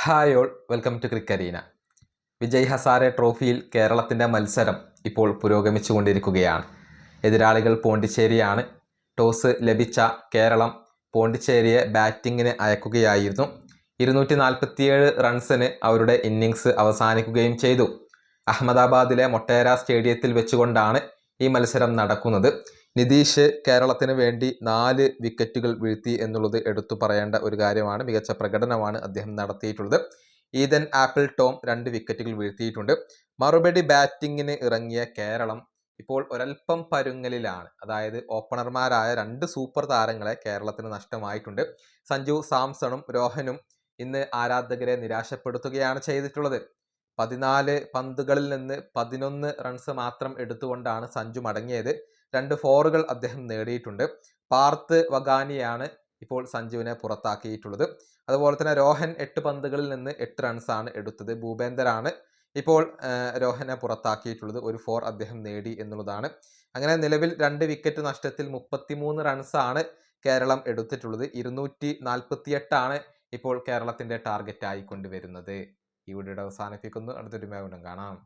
Hi all, welcome to Crickarena. Vijay Hazare ട്രോഫിയിൽ കേരളത്തിൻ്റെ മത്സരം ഇപ്പോൾ പുരോഗമിച്ചുകൊണ്ടിരിക്കുകയാണ്. എതിരാളികൾ പോണ്ടിച്ചേരിയാണ്. ടോസ് ലഭിച്ച കേരളം പോണ്ടിച്ചേരിയെ ബാറ്റിങ്ങിന് അയക്കുകയായിരുന്നു. 247 റൺസിന് അവരുടെ ഇന്നിങ്സ് അവസാനിക്കുകയും ചെയ്തു. അഹമ്മദാബാദിലെ മൊട്ടേര സ്റ്റേഡിയത്തിൽ വെച്ചുകൊണ്ടാണ് ഈ മത്സരം നടക്കുന്നത്. നിതീഷ് കേരളത്തിന് വേണ്ടി 4 വിക്കറ്റുകൾ വീഴ്ത്തി എന്നുള്ളത് എടുത്തു പറയേണ്ട ഒരു കാര്യമാണ്. മികച്ച പ്രകടനമാണ് അദ്ദേഹം നടത്തിയിട്ടുള്ളത്. ഈദൻ ആപ്പിൾ ടോം 2 വിക്കറ്റുകൾ വീഴ്ത്തിയിട്ടുണ്ട്. മറുപടി ബാറ്റിങ്ങിന് ഇറങ്ങിയ കേരളം ഇപ്പോൾ ഒരൽപ്പം പരുങ്ങലിലാണ്. അതായത് ഓപ്പണർമാരായ 2 സൂപ്പർ താരങ്ങളെ കേരളത്തിന് നഷ്ടമായിട്ടുണ്ട്. സഞ്ജു സാംസണും രോഹനും ഇന്ന് ആരാധകരെ നിരാശപ്പെടുത്തുകയാണ് ചെയ്തിട്ടുള്ളത്. 14 പന്തുകളിൽ നിന്ന് 11 റൺസ് മാത്രം എടുത്തുകൊണ്ടാണ് സഞ്ജു മടങ്ങിയത്. 2 ഫോറുകൾ അദ്ദേഹം നേടിയിട്ടുണ്ട്. പാർത്ത് വഗാനിയാണ് ഇപ്പോൾ സഞ്ജുവിനെ പുറത്താക്കിയിട്ടുള്ളത്. അതുപോലെ തന്നെ രോഹൻ 8 പന്തുകളിൽ നിന്ന് 8 റൺസാണ് എടുത്തത്. ഭൂപേന്ദറാണ് ഇപ്പോൾ രോഹനെ പുറത്താക്കിയിട്ടുള്ളത്. ഒരു 4 അദ്ദേഹം നേടി എന്നുള്ളതാണ്. അങ്ങനെ നിലവിൽ 2 വിക്കറ്റ് നഷ്ടത്തിൽ 33 റൺസാണ് കേരളം എടുത്തിട്ടുള്ളത്. 248 ഇപ്പോൾ കേരളത്തിന്റെ ടാർഗറ്റ് ആയിക്കൊണ്ടുവരുന്നത്. ഈ വീഡിയോയുടെ അവസാനിപ്പിക്കുന്നു. അടുത്തൊരു കാണാം.